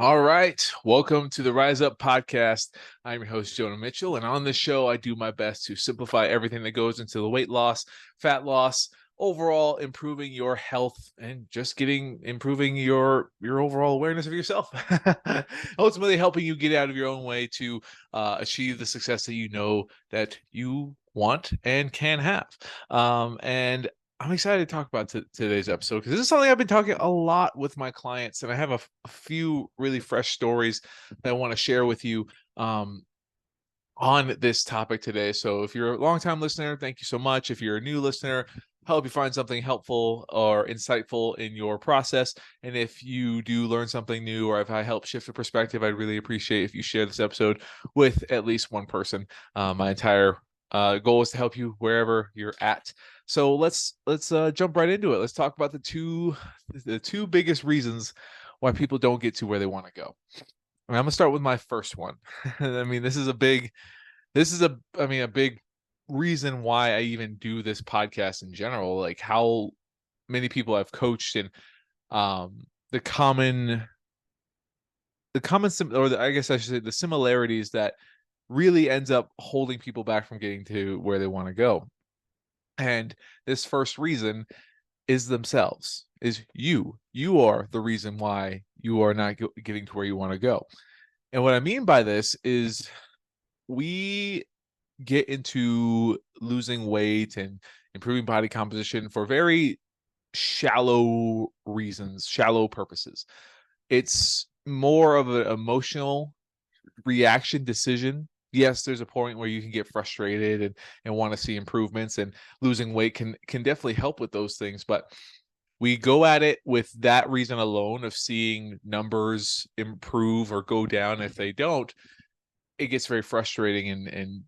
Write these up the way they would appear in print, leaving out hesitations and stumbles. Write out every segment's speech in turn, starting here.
All right. Welcome to the Rise Up podcast. I'm your host, Jonah Mitchell. And on this show, I do my best to simplify everything that goes into the weight loss, fat loss, overall improving your health and just improving your overall awareness of yourself. Ultimately helping you get out of your own way to achieve the success that you know that you want and can have. And I'm excited to talk about today's episode because this is something I've been talking a lot with my clients, and I have a few really fresh stories that I want to share with you on this topic today. So if you're a longtime listener, thank you so much. If you're a new listener, I hope you find something helpful or insightful in your process. And if you do learn something new, or if I help shift the perspective, I'd really appreciate if you share this episode with at least one person. My entire goal is to help you wherever you're at. So let's jump right into it. Let's talk about the two biggest reasons why people don't get to where they want to go. I'm gonna start with my first one. I mean, a big reason why I even do this podcast in general. Like how many people I've coached, and um, the common I guess I should say the similarities that really ends up holding people back from getting to where they want to go. And this first reason is themselves, is you. You are the reason why you are not getting to where you want to go. And what I mean by this is we get into losing weight and improving body composition for very shallow reasons, shallow purposes. It's more of an emotional reaction decision. Yes, there's a point where you can get frustrated and want to see improvements, and losing weight can definitely help with those things, but we go at it with that reason alone of seeing numbers improve or go down. If they don't, it gets very frustrating and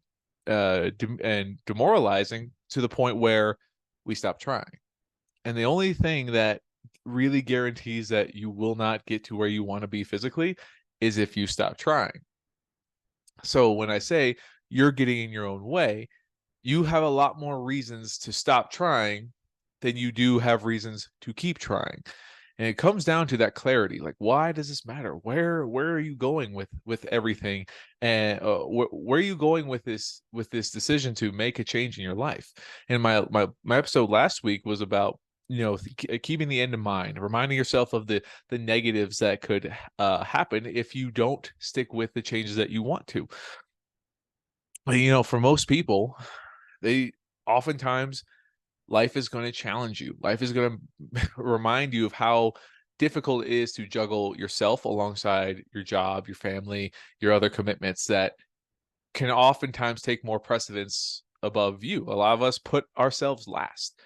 demoralizing to the point where we stop trying. And the only thing that really guarantees that you will not get to where you want to be physically is if you stop trying. So when I say you're getting in your own way, you have a lot more reasons to stop trying than you do have reasons to keep trying. And it comes down to that clarity. Like, why does this matter? Where are you going with everything? And where are you going with this decision to make a change in your life? And my episode last week was about keeping the end in mind, reminding yourself of the negatives that could happen if you don't stick with the changes that you want to. For most people, they oftentimes life is going to challenge you. Life is going to remind you of how difficult it is to juggle yourself alongside your job, your family, your other commitments that can oftentimes take more precedence above you. A lot of us put ourselves last.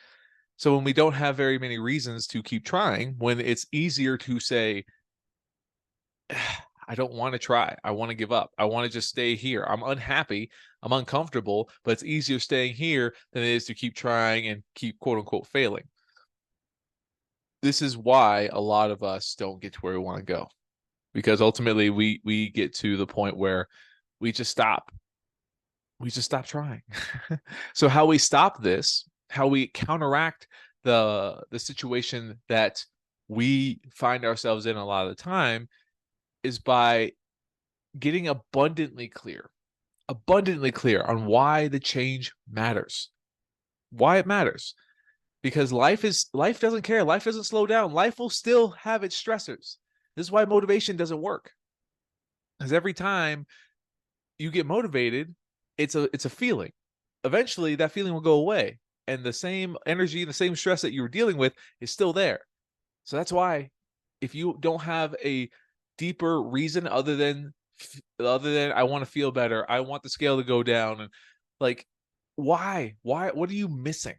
So when we don't have very many reasons to keep trying, when it's easier to say, I don't want to try. I want to give up. I want to just stay here. I'm unhappy. I'm uncomfortable, but it's easier staying here than it is to keep trying and keep quote unquote failing. This is why a lot of us don't get to where we want to go, because ultimately we get to the point where we just stop. We just stop trying. So how we stop this, how we counteract the situation that we find ourselves in a lot of the time, is by getting abundantly clear on why the change matters, why it matters. Because life doesn't care. Life doesn't slow down. Life will still have its stressors. This is why motivation doesn't work. Because every time you get motivated, it's a feeling. Eventually that feeling will go away, and the same energy, the same stress that you were dealing with is still there. So that's why, if you don't have a deeper reason other than I want to feel better, I want the scale to go down, and like, why? What are you missing?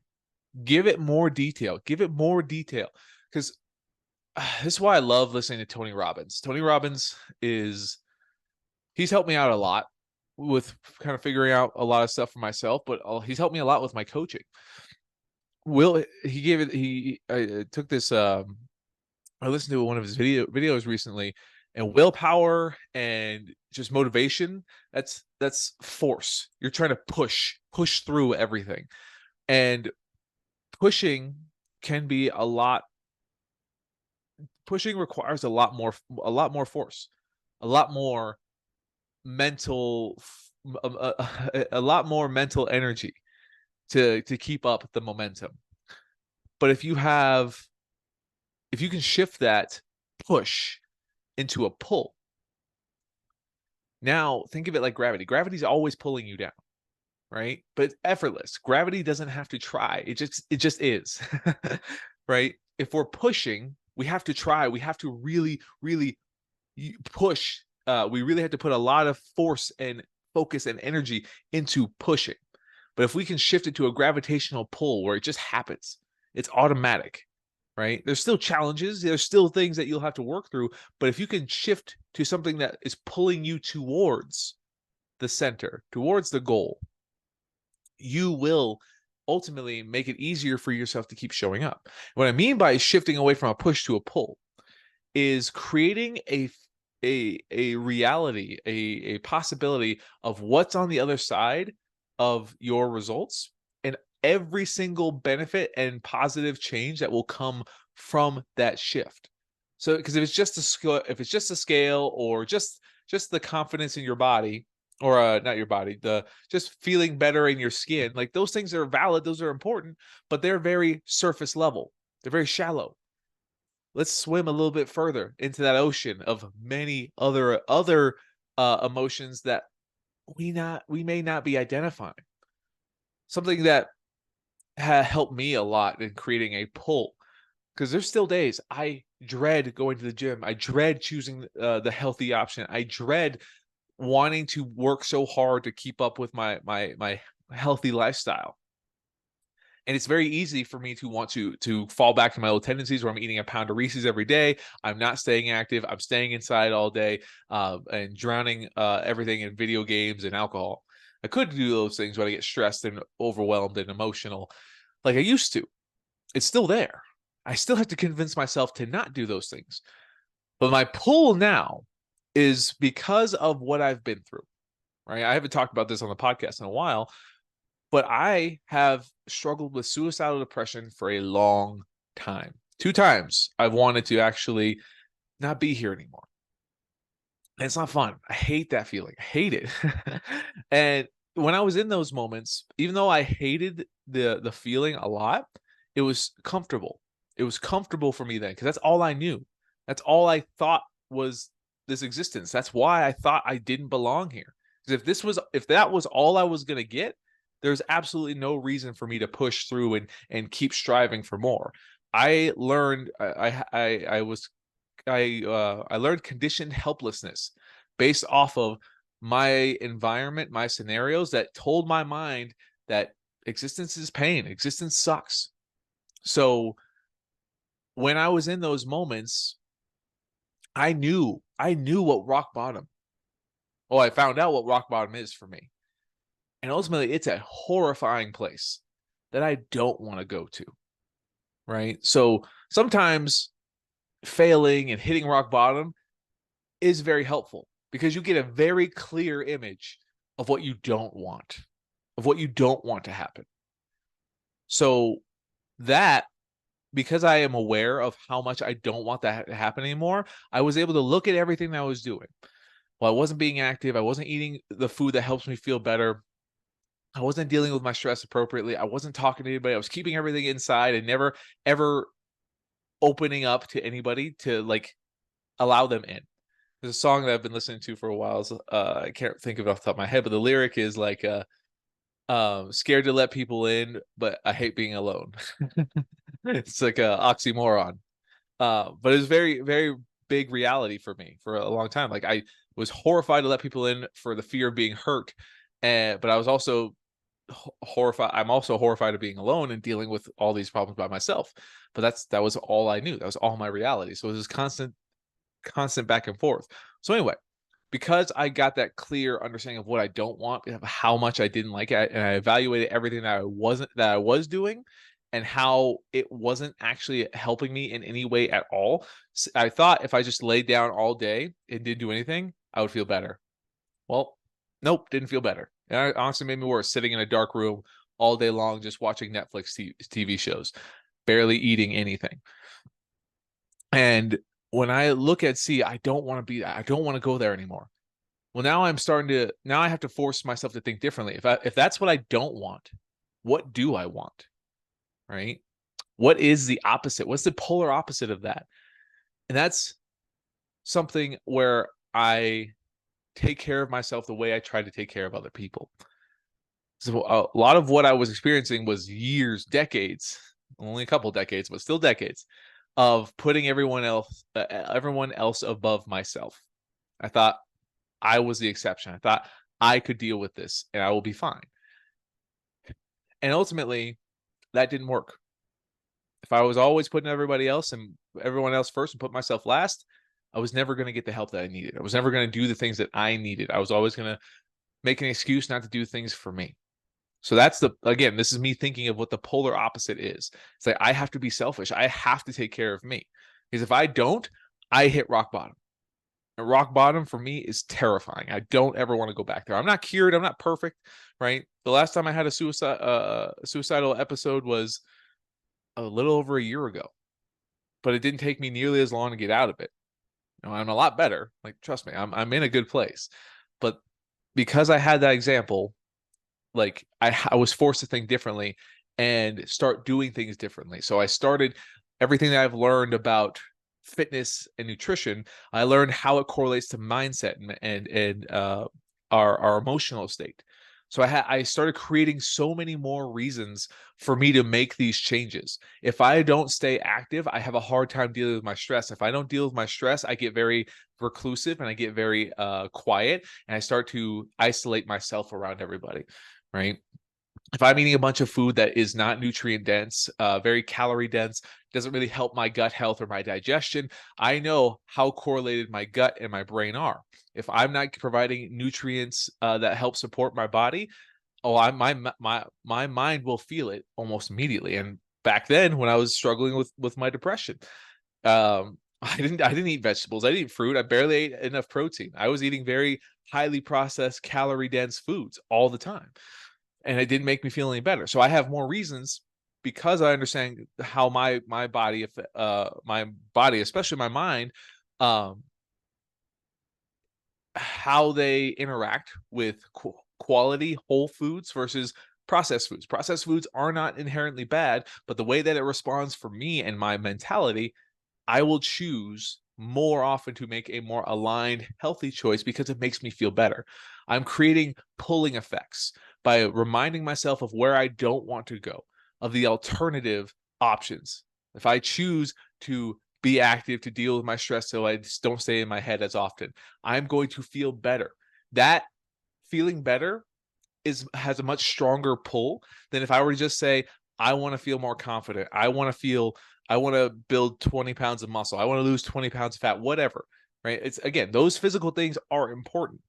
Give it more detail. Give it more detail. Because this is why I love listening to Tony Robbins. Tony Robbins he's helped me out a lot with kind of figuring out a lot of stuff for myself, but he's helped me a lot with my coaching. I took this I listened to one of his videos recently, and willpower and just motivation, that's force. You're trying to push through everything. And pushing can be a lot pushing requires a lot more force. a lot more mental a lot more mental energy to keep up the momentum. But if you can shift that push into a pull, now think of it like gravity. Gravity's always pulling you down, right? But it's effortless. Gravity doesn't have to try. It just is. Right? If we're pushing, we have to try. We have to really, really push. We really have to put a lot of force and focus and energy into pushing. But if we can shift it to a gravitational pull where it just happens, it's automatic, right? There's still challenges. There's still things that you'll have to work through. But if you can shift to something that is pulling you towards the center, towards the goal, you will ultimately make it easier for yourself to keep showing up. What I mean by shifting away from a push to a pull is creating a reality, a possibility of what's on the other side of your results and every single benefit and positive change that will come from that shift. So, because if it's just a scale, or just the confidence in your body, or not your body, the just feeling better in your skin, like those things are valid, those are important, but they're very surface level. They're very shallow. Let's swim a little bit further into that ocean of many other emotions that we may not be identifying. Something that helped me a lot in creating a pull, because there's still days I dread going to the gym. I dread choosing the healthy option. I dread wanting to work so hard to keep up with my healthy lifestyle. And it's very easy for me to want to fall back to my old tendencies where I'm eating a pound of Reese's every day. I'm not staying active. I'm staying inside all day, and drowning everything in video games and alcohol. I could do those things, but I get stressed and overwhelmed and emotional like I used to. It's still there. I still have to convince myself to not do those things. But my pull now is because of what I've been through, right? I haven't talked about this on the podcast in a while, but I have struggled with suicidal depression for a long time. 2 times I've wanted to actually not be here anymore. And it's not fun. I hate that feeling. I hate it. And when I was in those moments, even though I hated the feeling a lot, it was comfortable. It was comfortable for me then, because that's all I knew. That's all I thought was this existence. That's why I thought I didn't belong here. Because if that was all I was gonna get, there's absolutely no reason for me to push through and keep striving for more. I learned I learned conditioned helplessness based off of my environment, my scenarios that told my mind that existence is pain, existence sucks. So when I was in those moments, I knew what rock bottom. Oh, I found out what rock bottom is for me. And ultimately, it's a horrifying place that I don't want to go to. Right? So sometimes failing and hitting rock bottom is very helpful, because you get a very clear image of what you don't want, to happen. So that, because I am aware of how much I don't want that to happen anymore, I was able to look at everything that I was doing. Well, I wasn't being active. I wasn't eating the food that helps me feel better. I wasn't dealing with my stress appropriately. I wasn't talking to anybody. I was keeping everything inside and never, ever opening up to anybody to like allow them in. There's a song that I've been listening to for a while. So, I can't think of it off the top of my head, but the lyric is like, scared to let people in, but I hate being alone. It's like a oxymoron. But it was very, very big reality for me for a long time. Like I was horrified to let people in for the fear of being hurt. But I was also horrified. I'm also horrified of being alone and dealing with all these problems by myself. But that was all I knew. That was all my reality. So it was this constant back and forth. So anyway, because I got that clear understanding of what I don't want, of how much I didn't like it, and I evaluated everything that I was doing and how it wasn't actually helping me in any way at all. I thought if I just laid down all day and didn't do anything, I would feel better. Well, nope, didn't feel better. And it honestly made me worse, sitting in a dark room all day long, just watching Netflix TV shows, barely eating anything. And when I look at C, I don't want to go there anymore. Well, now now I have to force myself to think differently. If that's what I don't want, what do I want? Right? What is the opposite? What's the polar opposite of that? And that's something where I take care of myself the way I try to take care of other people. So a lot of what I was experiencing was years, decades, only a couple decades, but still decades of putting everyone else above myself. I thought I was the exception. I thought I could deal with this and I will be fine. And ultimately, that didn't work. If I was always putting everybody else and everyone else first and put myself last, I was never going to get the help that I needed. I was never going to do the things that I needed. I was always going to make an excuse not to do things for me. So that's again, this is me thinking of what the polar opposite is. It's like, I have to be selfish. I have to take care of me. Because if I don't, I hit rock bottom. And rock bottom for me is terrifying. I don't ever want to go back there. I'm not cured. I'm not perfect, right? The last time I had a suicidal episode was a little over a year ago, but it didn't take me nearly as long to get out of it. You know, I'm a lot better. Like, trust me, I'm in a good place. But because I had that example, like I was forced to think differently and start doing things differently. So I started everything that I've learned about fitness and nutrition. I learned how it correlates to mindset and our emotional state. So I started creating so many more reasons for me to make these changes. If I don't stay active, I have a hard time dealing with my stress. If I don't deal with my stress, I get very reclusive and I get very quiet, and I start to isolate myself around everybody, right? If I'm eating a bunch of food that is not nutrient dense, very calorie dense, doesn't really help my gut health or my digestion, I know how correlated my gut and my brain are. If I'm not providing nutrients that help support my body, my mind will feel it almost immediately. And back then, when I was struggling with my depression, I didn't eat vegetables. I didn't eat fruit. I barely ate enough protein. I was eating very highly processed, calorie dense foods all the time, and it didn't make me feel any better. So I have more reasons, because I understand how my body, especially my mind, um, how they interact with quality whole foods versus processed foods. Processed foods are not inherently bad, but the way that it responds for me and my mentality, I will choose more often to make a more aligned, healthy choice because it makes me feel better. I'm creating pulling effects by reminding myself of where I don't want to go, of the alternative options. If I choose to be active to deal with my stress so I just don't stay in my head as often, I'm going to feel better. That feeling better has a much stronger pull than if I were to just say, I want to feel more confident. I want to build 20 pounds of muscle. I want to lose 20 pounds of fat, whatever, right? It's, again, those physical things are important,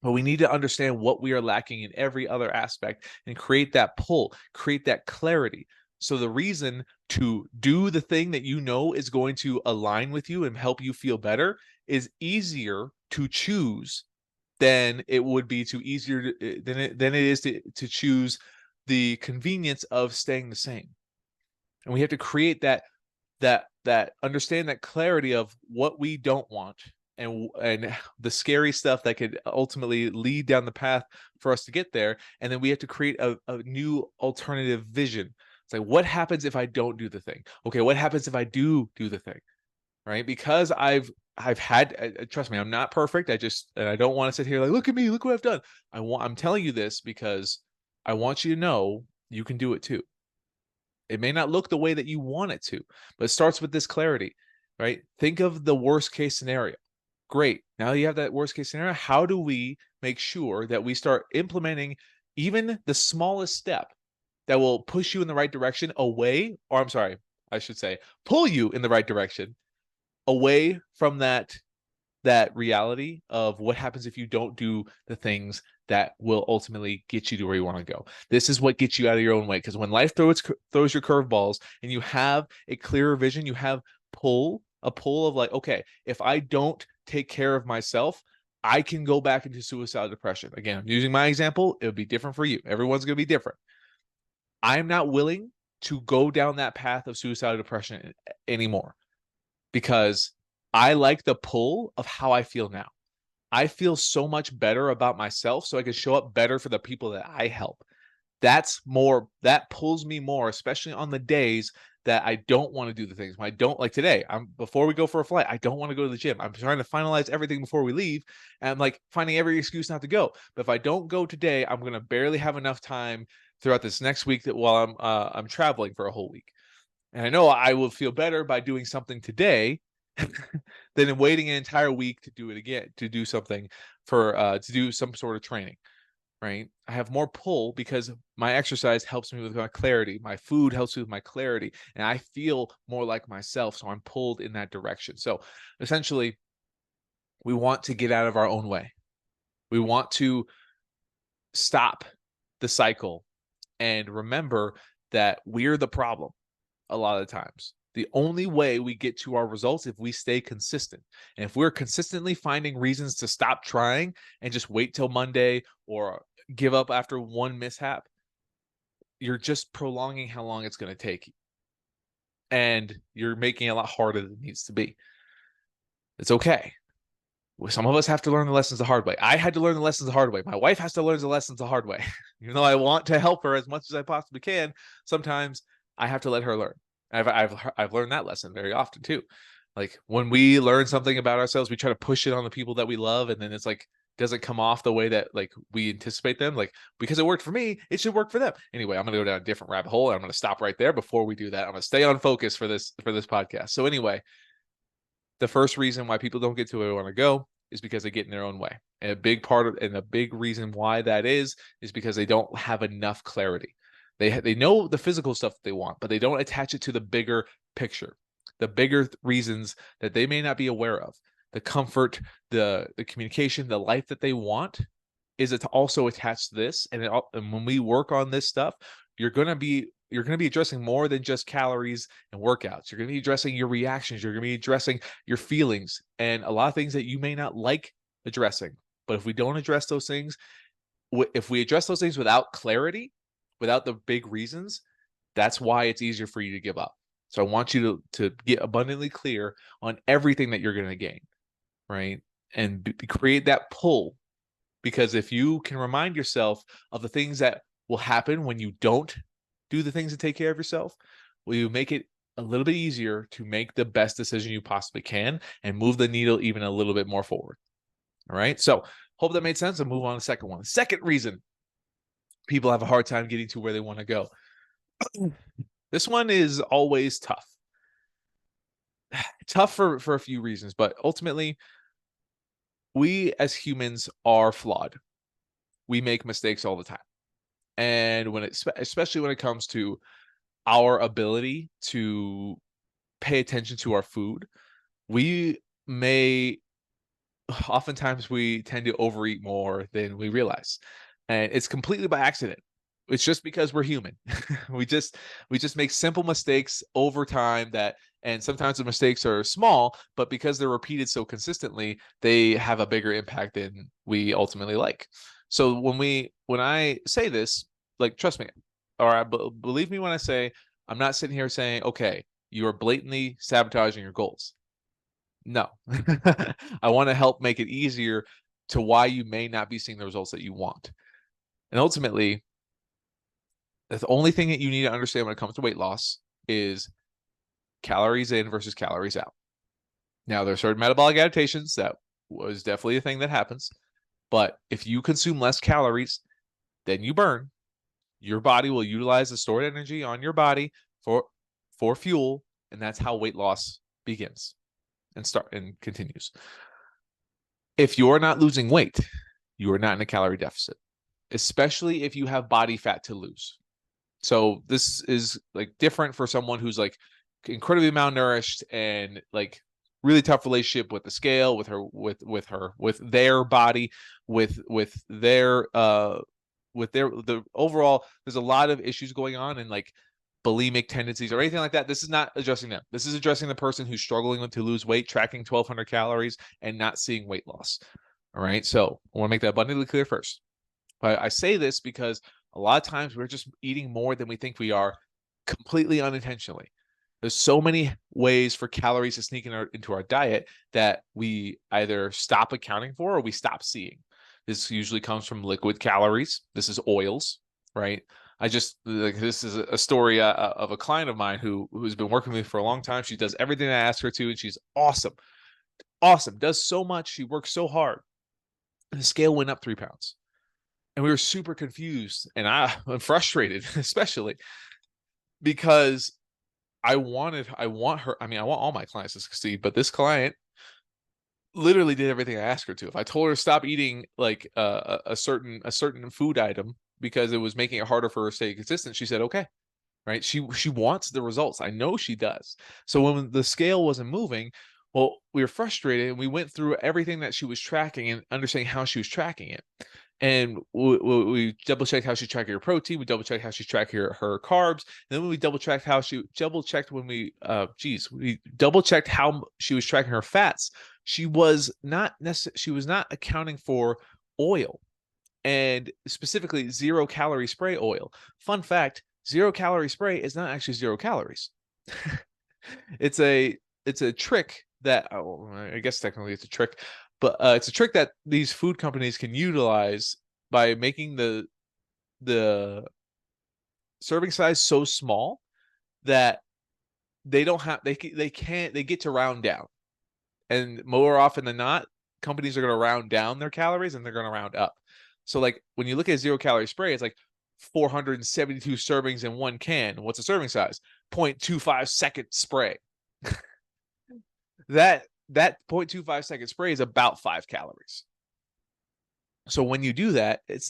but we need to understand what we are lacking in every other aspect and create that pull, create that clarity. So the reason to do the thing that you know is going to align with you and help you feel better is easier to choose than it would be to easier to, than it is to choose the convenience of staying the same. And we have to create that understand that clarity of what we don't want, and the scary stuff that could ultimately lead down the path for us to get there. And then we have to create a new alternative vision. It's like, what happens if I don't do the thing? Okay, what happens if I do the thing? Right? Because I've had, trust me, I'm not perfect. And I don't want to sit here like, look at me, look what I've done. I'm telling you this because I want you to know you can do it too. It may not look the way that you want it to, but it starts with this clarity, right? Think of the worst case scenario. Great. Now you have that worst case scenario. How do we make sure that we start implementing even the smallest step that will push you in the right direction away, or I'm sorry, I should say, pull you in the right direction away from that reality of what happens if you don't do the things that will ultimately get you to where you want to go. This is what gets you out of your own way. Because when life throws your curveballs and you have a clearer vision, you have a pull of like, okay, if I don't take care of myself, I can go back into suicidal depression. Again, I'm using my example. It would be different for you. Everyone's going to be different. I'm not willing to go down that path of suicidal depression anymore, because I like the pull of how I feel now. I feel so much better about myself, so I can show up better for the people that I help. That pulls me more, especially on the days that I don't want to do the things. When I don't, like today, before we go for a flight, I don't want to go to the gym. I'm trying to finalize everything before we leave, and I'm like finding every excuse not to go. But if I don't go today, I'm gonna barely have enough time throughout this next week that while I'm traveling for a whole week. And I know I will feel better by doing something today than waiting an entire week to do it again, to do something to do some sort of training, right? I have more pull because my exercise helps me with my clarity. My food helps me with my clarity, and I feel more like myself. So I'm pulled in that direction. So essentially, we want to get out of our own way. We want to stop the cycle and remember that we're the problem a lot of the times. The only way we get to our results if we stay consistent. And if we're consistently finding reasons to stop trying and just wait till Monday or give up after one mishap, you're just prolonging how long it's going to take. And you're making it a lot harder than it needs to be. It's okay. Some of us have to learn the lessons the hard way. I had to learn the lessons the hard way. My wife has to learn the lessons the hard way. Even though I want to help her as much as I possibly can, sometimes I have to let her learn. I've learned that lesson very often too. Like when we learn something about ourselves, we try to push it on the people that we love, and then it's like doesn't come off the way that like we anticipate them. Like because it worked for me, it should work for them. Anyway, I'm gonna go down a different rabbit hole, and I'm gonna stop right there before we do that. I'm gonna stay on focus for this podcast. So anyway, the first reason why people don't get to where they want to go is because they get in their own way. And a big reason why that is because they don't have enough clarity. They know the physical stuff that they want, but they don't attach it to the bigger picture, the bigger reasons that they may not be aware of. The comfort, the communication, the life that they want is it also attached to this. And when we work on this stuff, you're going to be addressing more than just calories and workouts. You're going to be addressing your reactions. You're going to be addressing your feelings and a lot of things that you may not like addressing. But if we don't address those things, if we address those things without clarity, without the big reasons, that's why it's easier for you to give up. So I want you to get abundantly clear on everything that you're going to gain, right? And create that pull. Because if you can remind yourself of the things that will happen when you don't do the things to take care of yourself, will you make it a little bit easier to make the best decision you possibly can and move the needle even a little bit more forward. All right. So hope that made sense. I'll move on to the second one. The second reason people have a hard time getting to where they want to go. This one is always tough. Tough for a few reasons, but ultimately, we as humans are flawed. We make mistakes all the time. And especially when it comes to our ability to pay attention to our food, oftentimes we tend to overeat more than we realize. And it's completely by accident. It's just because we're human. we just make simple mistakes over time and sometimes the mistakes are small, but because they're repeated so consistently, they have a bigger impact than we ultimately like. So when I say this, like trust me, or believe me when I say I'm not sitting here saying, okay, you are blatantly sabotaging your goals. No, I want to help make it easier to why you may not be seeing the results that you want. And ultimately, the only thing that you need to understand when it comes to weight loss is calories in versus calories out. Now, there are certain metabolic adaptations that was definitely a thing that happens. But if you consume less calories than you burn, your body will utilize the stored energy on your body for fuel, and that's how weight loss begins and continues. If you're not losing weight, you are not in a calorie deficit, especially if you have body fat to lose. So this is like different for someone who's like incredibly malnourished and like really tough relationship with the scale, with their body, with their the overall, there's a lot of issues going on and like bulimic tendencies or anything like that. This is not addressing them. This is addressing the person who's struggling to lose weight, tracking 1,200 calories and not seeing weight loss. All right. So I want to make that abundantly clear first. But I say this because a lot of times we're just eating more than we think we are completely unintentionally. There's so many ways for calories to sneak into our diet that we either stop accounting for or we stop seeing. This usually comes from liquid calories. This is oils, right? I just like this is a story of a client of mine who's been working with me for a long time. She does everything I ask her to, and she's awesome, awesome. Does so much. She works so hard. And the scale went up 3 pounds, and we were super confused, and I'm frustrated, especially because I want her. I mean, I want all my clients to succeed, but this client literally did everything I asked her to. If I told her to stop eating like a certain food item because it was making it harder for her to stay consistent, she said okay. Right? She wants the results. I know she does. So when the scale wasn't moving, well, we were frustrated and we went through everything that she was tracking and understanding how she was tracking it. And we double checked how she's tracking her protein. We double checked how she's tracking her carbs. And then we double checked how she double checked when we double checked how she was tracking her fats. She was not accounting for oil, and specifically 0-calorie spray oil. Fun fact, 0-calorie spray is not actually 0 calories. it's a trick that, I guess technically it's a trick, but it's a trick that these food companies can utilize by making the serving size so small that they don't have they get to round down, and more often than not, companies are going to round down their calories and they're going to round up. So like when you look at 0-calorie spray, it's like 472 servings in one can. What's a serving size? 0.25 second spray. that 0.25 second spray is about 5 calories. So when you do that, it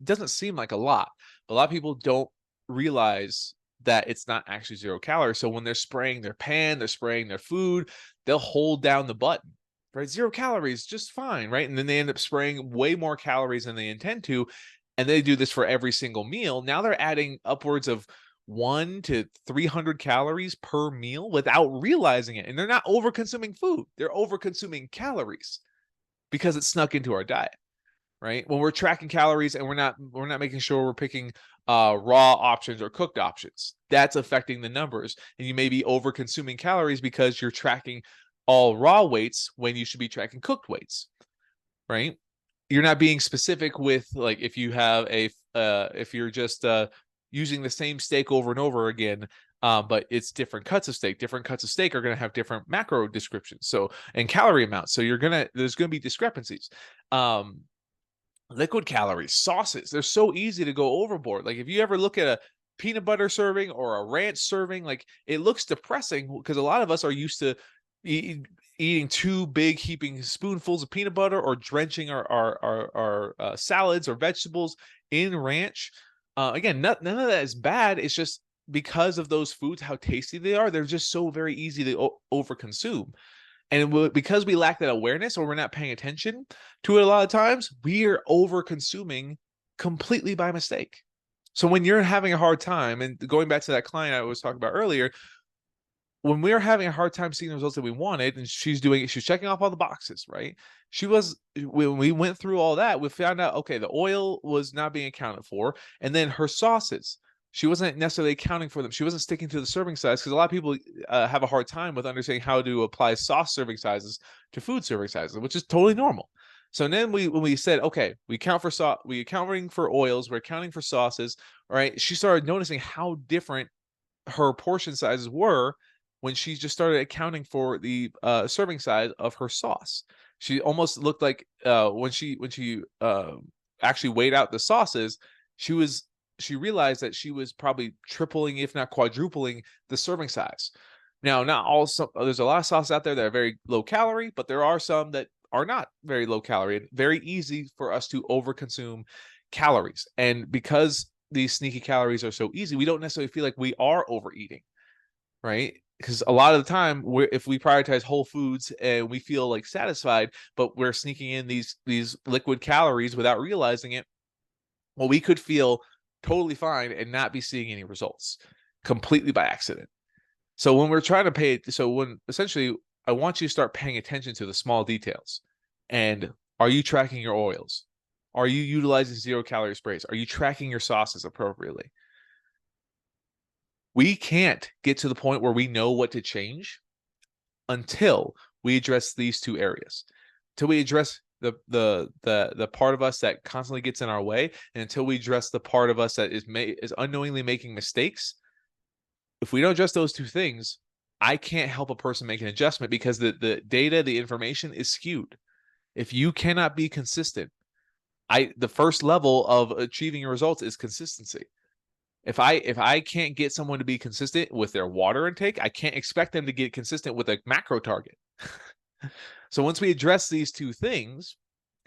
doesn't seem like a lot, but a lot of people don't realize that it's not actually 0 calories. So when they're spraying their pan, they're spraying their food, they'll hold down the button, right? 0 calories, just fine, right? And then they end up spraying way more calories than they intend to. And they do this for every single meal. Now they're adding upwards of 1 to 300 calories per meal without realizing it. And they're not over consuming food. They're over consuming calories because it's snuck into our diet, right? When we're tracking calories and we're not making sure we're picking raw options or cooked options, that's affecting the numbers. And you may be over consuming calories because you're tracking all raw weights when you should be tracking cooked weights, right? You're not being specific with, like, if you have if you're just using the same steak over and over again, but it's different cuts of steak. Different cuts of steak are going to have different macro descriptions, so, and calorie amounts. So there's going to be discrepancies. Liquid calories, sauces, they're so easy to go overboard. Like if you ever look at a peanut butter serving or a ranch serving, like it looks depressing because a lot of us are used to eating 2 big heaping spoonfuls of peanut butter or drenching our salads or vegetables in ranch. Again, none of that is bad. It's just because of those foods, how tasty they are, they're just so very easy to overconsume. And because we lack that awareness or we're not paying attention to it a lot of times, we are over consuming completely by mistake. So when you're having a hard time, and going back to that client I was talking about earlier, when we were having a hard time seeing the results that we wanted, and she's checking off all the boxes, right? When we went through all that, we found out, okay, the oil was not being accounted for. And then her sauces, she wasn't necessarily accounting for them. She wasn't sticking to the serving size, because a lot of people have a hard time with understanding how to apply sauce serving sizes to food serving sizes, which is totally normal. So then when we said, okay, we accounting for oils, we're accounting for sauces, right? She started noticing how different her portion sizes were when she just started accounting for the serving size of her sauce. She almost looked like when she actually weighed out the sauces, she realized that she was probably tripling, if not quadrupling, the serving size. Now, not all there's a lot of sauces out there that are very low calorie, but there are some that are not very low calorie, and very easy for us to overconsume calories. And because these sneaky calories are so easy, we don't necessarily feel like we are overeating, right? Because a lot of the time, if we prioritize whole foods and we feel like satisfied, but we're sneaking in these liquid calories without realizing it, well, we could feel totally fine and not be seeing any results completely by accident. So when we're trying to essentially, I want you to start paying attention to the small details. And are you tracking your oils? Are you utilizing 0-calorie sprays? Are you tracking your sauces appropriately? We can't get to the point where we know what to change until we address these two areas. Until we address the part of us that constantly gets in our way, and until we address the part of us that is unknowingly making mistakes. If we don't address those two things, I can't help a person make an adjustment because the data, the information is skewed. If you cannot be consistent, the first level of achieving your results is consistency. If I can't get someone to be consistent with their water intake, I can't expect them to get consistent with a macro target. So once we address these two things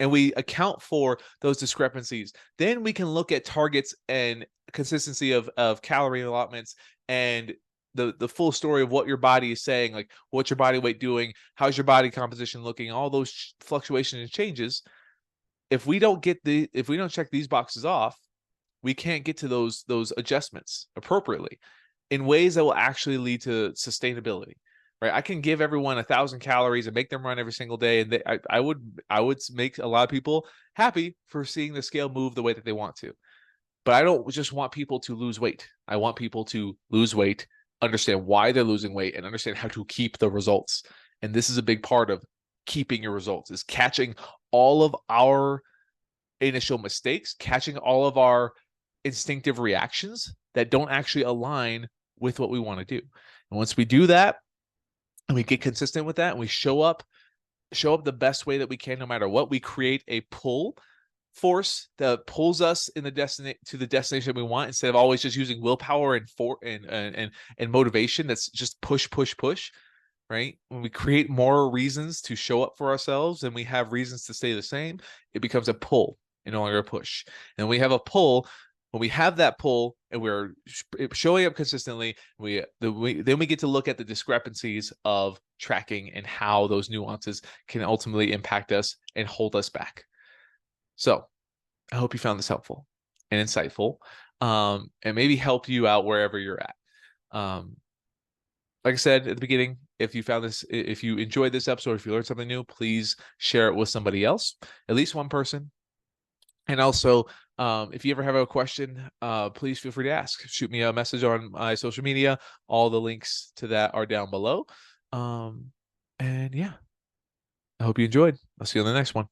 and we account for those discrepancies, then we can look at targets and consistency of calorie allotments and the full story of what your body is saying, like what's your body weight doing, how's your body composition looking, all those fluctuations and changes. If we don't check these boxes off, we can't get to those adjustments appropriately in ways that will actually lead to sustainability. Right? I can give everyone 1,000 calories and make them run every single day, and I would make a lot of people happy for seeing the scale move the way that they want to. But I don't just want people to lose weight. I want people to lose weight, understand why they're losing weight, and understand how to keep the results. And this is a big part of keeping your results, is catching all of our initial mistakes, catching all of our instinctive reactions that don't actually align with what we want to do. And once we do that, and we get consistent with that, and we show up the best way that we can, no matter what, we create a pull force that pulls us in the destination we want, instead of always just using willpower and motivation that's just push, right? When we create more reasons to show up for ourselves and we have reasons to stay the same, it becomes a pull and no longer a push. And we have a pull. When we have that pull and we're showing up consistently, then we get to look at the discrepancies of tracking and how those nuances can ultimately impact us and hold us back. So I hope you found this helpful and insightful, and maybe help you out wherever you're at. Like I said at the beginning, if you enjoyed this episode, if you learned something new, please share it with somebody else, at least one person. And also, if you ever have a question, please feel free to ask. Shoot me a message on my social media. All the links to that are down below. And yeah, I hope you enjoyed. I'll see you on the next one.